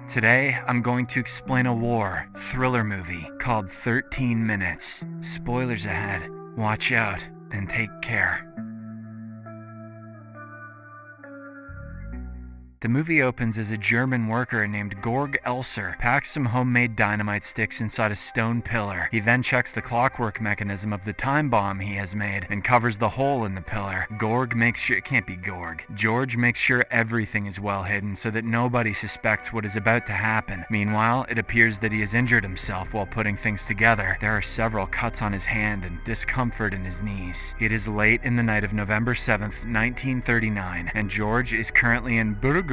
Today, I'm going to explain a war thriller movie called 13 Minutes. Spoilers ahead. Watch out and take care. The movie opens as a German worker named Georg Elser packs some homemade dynamite sticks inside a stone pillar. He then checks the clockwork mechanism of the time bomb he has made and covers the hole in the pillar. George makes sure everything is well hidden so that nobody suspects what is about to happen. Meanwhile, it appears that he has injured himself while putting things together. There are several cuts on his hand and discomfort in his knees. It is late in the night of November 7th, 1939, and George is currently in Bürgerbraukeller.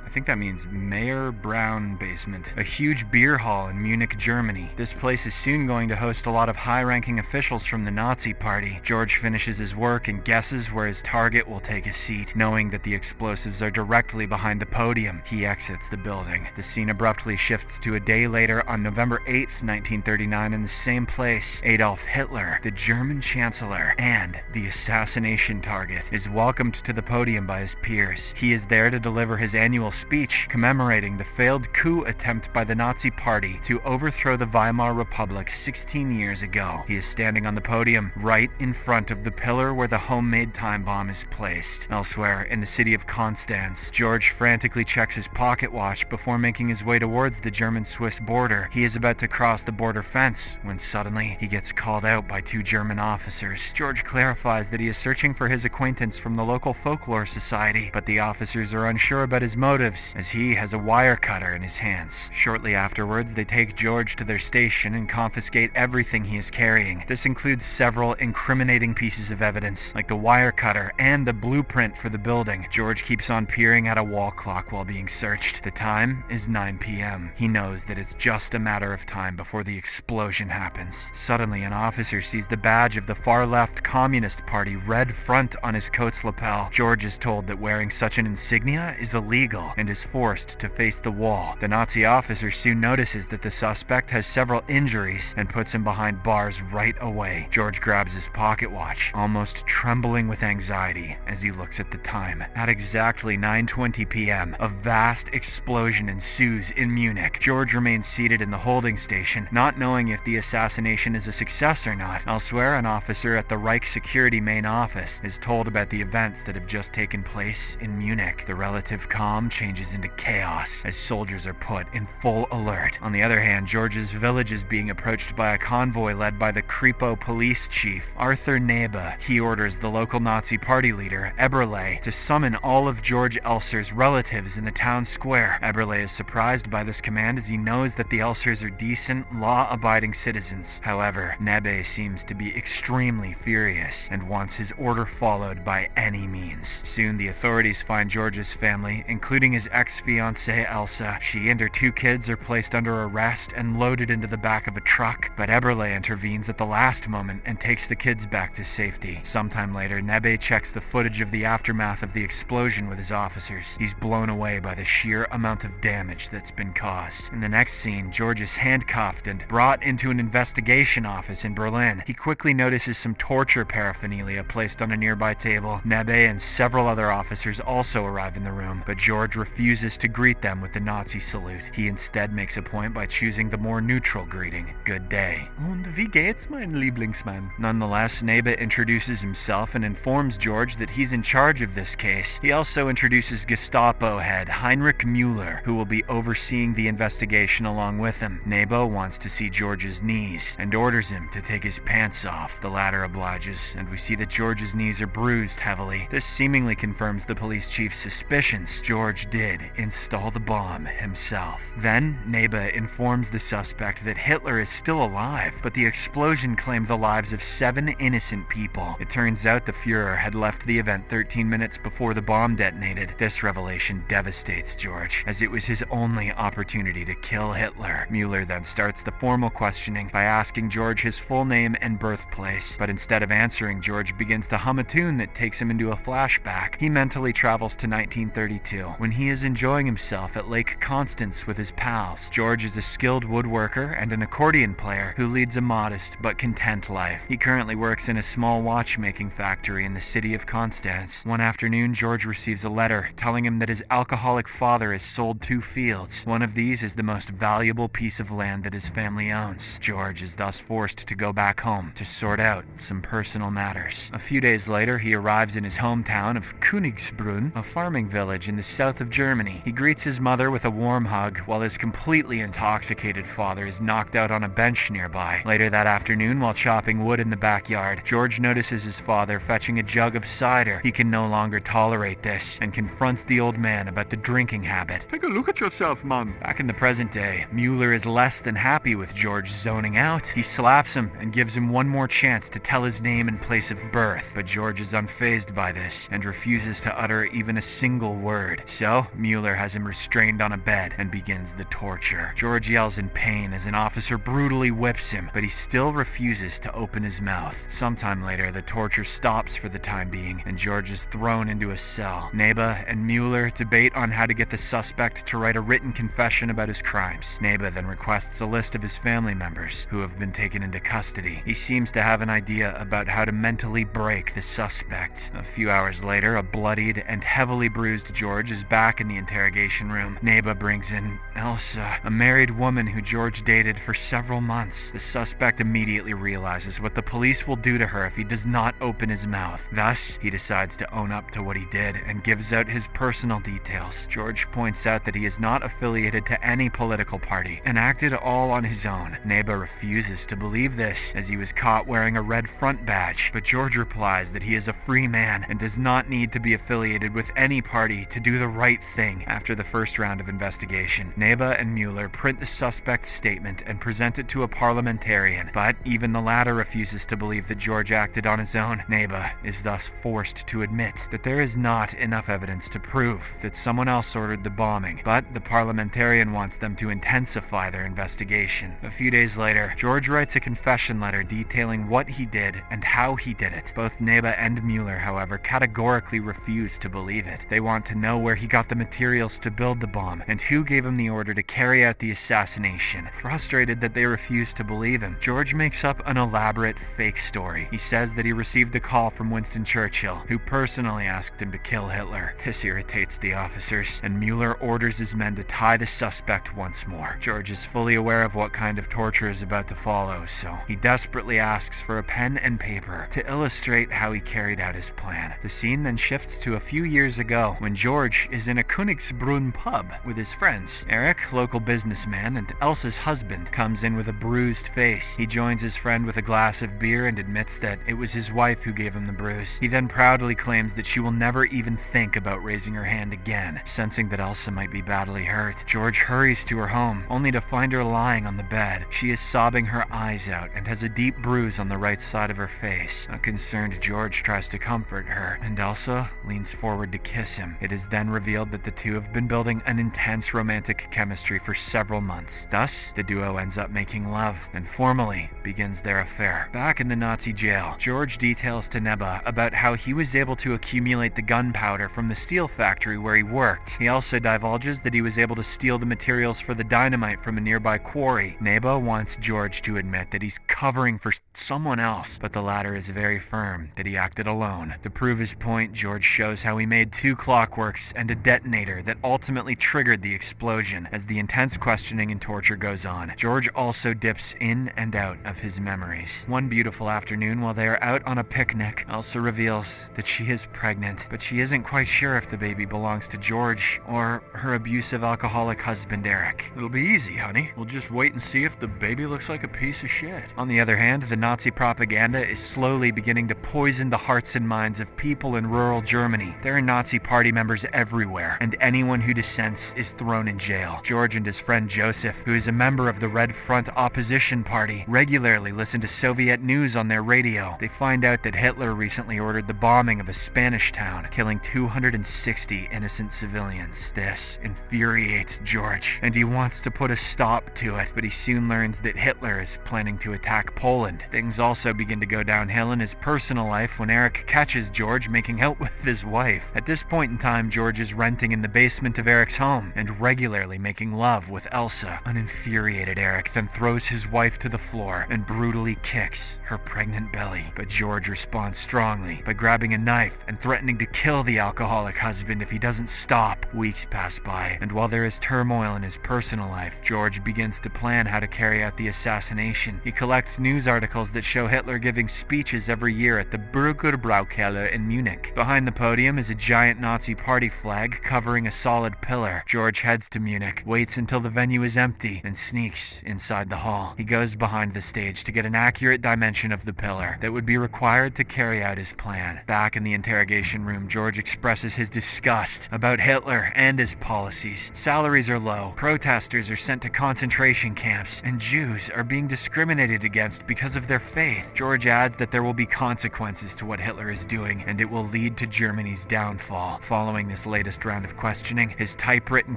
I think that means Mayor Brown Basement, a huge beer hall in Munich, Germany. This place is soon going to host a lot of high-ranking officials from the Nazi Party. George finishes his work and guesses where his target will take a seat, knowing that the explosives are directly behind the podium. He exits the building. The scene abruptly shifts to a day later on November 8th, 1939 in the same place. Adolf Hitler, the German Chancellor, and the assassination target, is welcomed to the podium by his peers. He is there to deliver his annual speech commemorating the failed coup attempt by the Nazi Party to overthrow the Weimar Republic 16 years ago. He is standing on the podium right in front of the pillar where the homemade time bomb is placed. Elsewhere, in the city of Konstanz, George frantically checks his pocket watch before making his way towards the German-Swiss border. He is about to cross the border fence when suddenly he gets called out by two German officers. George clarifies that he is searching for his acquaintance from the local folklore society, but the officers are unsure about his motives, as he has a wire cutter in his hands. Shortly afterwards, they take George to their station and confiscate everything he is carrying. This includes several incriminating pieces of evidence, like the wire cutter and a blueprint for the building. George keeps on peering at a wall clock while being searched. The time is 9 p.m. He knows that it's just a matter of time before the explosion happens. Suddenly, an officer sees the badge of the far-left Communist Party red front on his coat's lapel. George is told that wearing such an insignia is illegal and is forced to face the wall. The Nazi officer soon notices that the suspect has several injuries and puts him behind bars right away. George grabs his pocket watch, almost trembling with anxiety as he looks at the time. At exactly 9:20 p.m., a vast explosion ensues in Munich. George remains seated in the holding station, not knowing if the assassination is a success or not. Elsewhere, an officer at the Reich Security main office is told about the events that have just taken place in Munich. The relative calm changes into chaos as soldiers are put in full alert. On the other hand, George's village is being approached by a convoy led by the Kripo police chief, Arthur Nebe. He orders the local Nazi party leader, Eberle, to summon all of George Elser's relatives in the town square. Eberle is surprised by this command as he knows that the Elsers are decent, law-abiding citizens. However, Nebe seems to be extremely furious and wants his order followed by any means. Soon, the authorities find George's family, including his ex-fiancée Elsa. She and her two kids are placed under arrest and loaded into the back of a truck, but Eberle intervenes at the last moment and takes the kids back to safety. Sometime later, Nebe checks the footage of the aftermath of the explosion with his officers. He's blown away by the sheer amount of damage that's been caused. In the next scene, George is handcuffed and brought into an investigation office in Berlin. He quickly notices some torture paraphernalia placed on a nearby table. Nebe and several other officers also arrive in the room, but George refuses to greet them with the Nazi salute. He instead makes a point by choosing the more neutral greeting, "Good day." "Und wie geht's, mein Lieblingsmann?" Nonetheless, Nebe introduces himself and informs George that he's in charge of this case. He also introduces Gestapo head Heinrich Müller, who will be overseeing the investigation along with him. Nebe wants to see George's knees and orders him to take his pants off. The latter obliges, and we see that George's knees are bruised heavily. This seemingly confirms the police chief's suspicions. George did install the bomb himself. Then, Nebe informs the suspect that Hitler is still alive, but the explosion claimed the lives of 7 innocent people. It turns out the Fuhrer had left the event 13 minutes before the bomb detonated. This revelation devastates George, as it was his only opportunity to kill Hitler. Müller then starts the formal questioning by asking George his full name and birthplace, but instead of answering, George begins to hum a tune that takes him into a flashback. He mentally travels to 1932, when he he is enjoying himself at Lake Constance with his pals. George is a skilled woodworker and an accordion player who leads a modest but content life. He currently works in a small watchmaking factory in the city of Constance. One afternoon, George receives a letter telling him that his alcoholic father has sold 2 fields. One of these is the most valuable piece of land that his family owns. George is thus forced to go back home to sort out some personal matters. A few days later, he arrives in his hometown of Königsbrunn, a farming village in the south of Germany. He greets his mother with a warm hug while his completely intoxicated father is knocked out on a bench nearby. Later that afternoon, while chopping wood in the backyard, George notices his father fetching a jug of cider. He can no longer tolerate this and confronts the old man about the drinking habit. Take a look at yourself, man. Back in the present day, Mueller is less than happy with George zoning out. He slaps him and gives him one more chance to tell his name and place of birth, but George is unfazed by this and refuses to utter even a single word. So, Mueller has him restrained on a bed and begins the torture. George yells in pain as an officer brutally whips him, but he still refuses to open his mouth. Sometime later, the torture stops for the time being, and George is thrown into a cell. Neba and Mueller debate on how to get the suspect to write a written confession about his crimes. Neba then requests a list of his family members who have been taken into custody. He seems to have an idea about how to mentally break the suspect. A few hours later, a bloodied and heavily bruised George is back in the interrogation room. Neba brings in Elsa, a married woman who George dated for several months. The suspect immediately realizes what the police will do to her if he does not open his mouth. Thus, he decides to own up to what he did and gives out his personal details. George points out that he is not affiliated to any political party and acted all on his own. Neba refuses to believe this as he was caught wearing a red front badge, but George replies that he is a free man and does not need to be affiliated with any party to do the right thing. After the first round of investigation, Neba and Mueller print the suspect's statement and present it to a parliamentarian, but even the latter refuses to believe that George acted on his own. Neba is thus forced to admit that there is not enough evidence to prove that someone else ordered the bombing, but the parliamentarian wants them to intensify their investigation. A few days later, George writes a confession letter detailing what he did and how he did it. Both Neba and Mueller, however, categorically refuse to believe it. They want to know where he got the materials to build the bomb and who gave him the order to carry out the assassination. Frustrated that they refuse to believe him, George makes up an elaborate fake story. He says that he received a call from Winston Churchill, who personally asked him to kill Hitler. This irritates the officers, and Mueller orders his men to tie the suspect once more. George is fully aware of what kind of torture is about to follow, so he desperately asks for a pen and paper to illustrate how he carried out his plan. The scene then shifts to a few years ago when George is in a Königsbrunn pub with his friends. Eric, local businessman and Elsa's husband, comes in with a bruised face. He joins his friend with a glass of beer and admits that it was his wife who gave him the bruise. He then proudly claims that she will never even think about raising her hand again. Sensing that Elsa might be badly hurt, George hurries to her home, only to find her lying on the bed. She is sobbing her eyes out and has a deep bruise on the right side of her face. A concerned George tries to comfort her, and Elsa leans forward to kiss him. It is then revealed that the two have been building an intense romantic chemistry for several months. Thus, the duo ends up making love and formally begins their affair. Back in the Nazi jail, George details to Neba about how he was able to accumulate the gunpowder from the steel factory where he worked. He also divulges that he was able to steal the materials for the dynamite from a nearby quarry. Neba wants George to admit that he's covering for someone else, but the latter is very firm that he acted alone. To prove his point, George shows how he made 2 clockworks and a detonator that ultimately triggered the explosion. As the intense questioning and torture goes on, George also dips in and out of his memories. One beautiful afternoon, while they are out on a picnic, Elsa reveals that she is pregnant, but she isn't quite sure if the baby belongs to George or her abusive alcoholic husband Eric. It'll be easy, honey. We'll just wait and see if the baby looks like a piece of shit. On the other hand, the Nazi propaganda is slowly beginning to poison the hearts and minds of people in rural Germany. There are Nazi party members everywhere, and anyone who dissents is thrown in jail. George and his friend Joseph, who is a member of the Red Front opposition party, regularly listen to Soviet news on their radio. They find out that Hitler recently ordered the bombing of a Spanish town, killing 260 innocent civilians. This infuriates George, and he wants to put a stop to it, but he soon learns that Hitler is planning to attack Poland. Things also begin to go downhill in his personal life when Eric catches George making out with his wife. At this point in time, George is rendered renting in the basement of Eric's home and regularly making love with Elsa. An infuriated Eric then throws his wife to the floor and brutally kicks her pregnant belly. But George responds strongly by grabbing a knife and threatening to kill the alcoholic husband if he doesn't stop. Weeks pass by, and while there is turmoil in his personal life, George begins to plan how to carry out the assassination. He collects news articles that show Hitler giving speeches every year at the Bürgerbraukeller in Munich. Behind the podium is a giant Nazi party flag covering a solid pillar. George heads to Munich, waits until the venue is empty, and sneaks inside the hall. He goes behind the stage to get an accurate dimension of the pillar that would be required to carry out his plan. Back in the interrogation room, George expresses his disgust about Hitler and his policies. Salaries are low, protesters are sent to concentration camps, and Jews are being discriminated against because of their faith. George adds that there will be consequences to what Hitler is doing, and it will lead to Germany's downfall. Following this latest round of questioning, his typewritten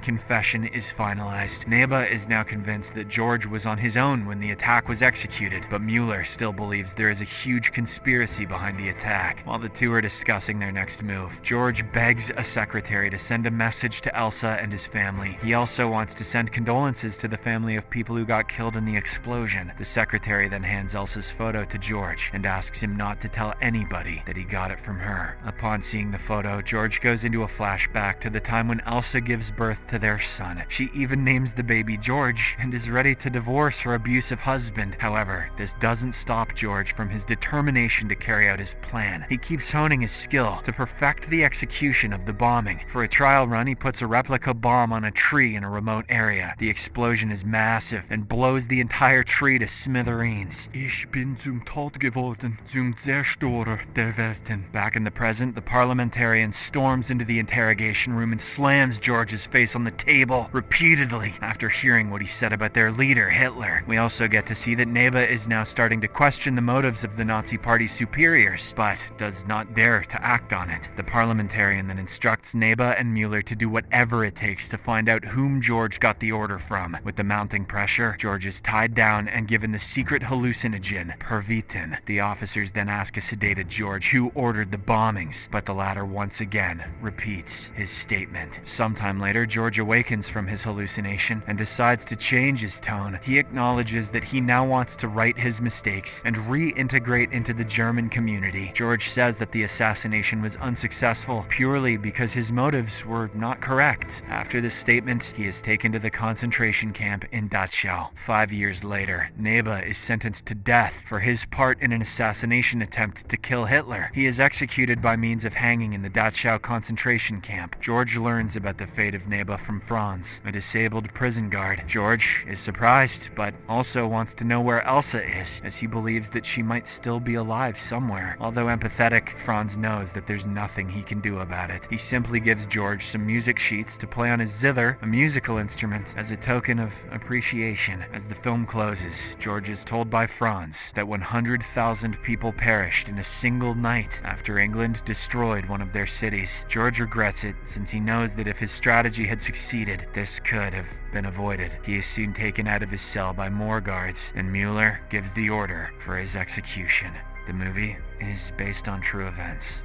confession is finalized. Neba is now convinced that George was on his own when the attack was executed, but Mueller still believes there is a huge conspiracy behind the attack. While the two are discussing their next move, George begs a secretary to send a message to Elsa and his family. He also wants to send condolences to the family of people who got killed in the explosion. The secretary then hands Elsa's photo to George and asks him not to tell anybody that he got it from her. Upon seeing the photo, George goes into a flashback to the time when Elsa gives birth to their son. She even names the baby George and is ready to divorce her abusive husband. However, this doesn't stop George from his determination to carry out his plan. He keeps honing his skill to perfect the execution of the bombing. For a trial run, he puts a replica bomb on a tree in a remote area. The explosion is massive and blows the entire tree to smithereens. Ich bin zum Tod geworden, zum Zerstörer der Welten. Back in the present, the parliamentarian storms into the interrogation room and slams George's face on the table repeatedly after hearing what he said about their leader, Hitler. We also get to see that Neba is now starting to question the motives of the Nazi Party's superiors, but does not dare to act on it. The parliamentarian then instructs Neba and Mueller to do whatever it takes to find out whom George got the order from. With the mounting pressure, George is tied down and given the secret hallucinogen, Pervitin. The officers then ask a sedated George who ordered the bombings, but the latter once again repeats his statement. Sometime later, George awakens from his hallucination and decides to change his tone. He acknowledges that he now wants to right his mistakes and reintegrate into the German community. George says that the assassination was unsuccessful purely because his motives were not correct. After this statement, he is taken to the concentration camp in Dachau. 5 years later, Neba is sentenced to death for his part in an assassination attempt to kill Hitler. He is executed by means of hanging in the Dachau concentration camp. George learns about the fate of Neba from Franz, a disabled prison guard. George is surprised, but also wants to know where Elsa is, as he believes that she might still be alive somewhere. Although empathetic, Franz knows that there's nothing he can do about it. He simply gives George some music sheets to play on his zither, a musical instrument, as a token of appreciation. As the film closes, George is told by Franz that 100,000 people perished in a single night after England destroyed one of their cities. George regrets it, since he knows that if his strategy had succeeded, this could have been avoided. He is soon taken out of his cell by more guards, and Mueller gives the order for his execution. The movie is based on true events.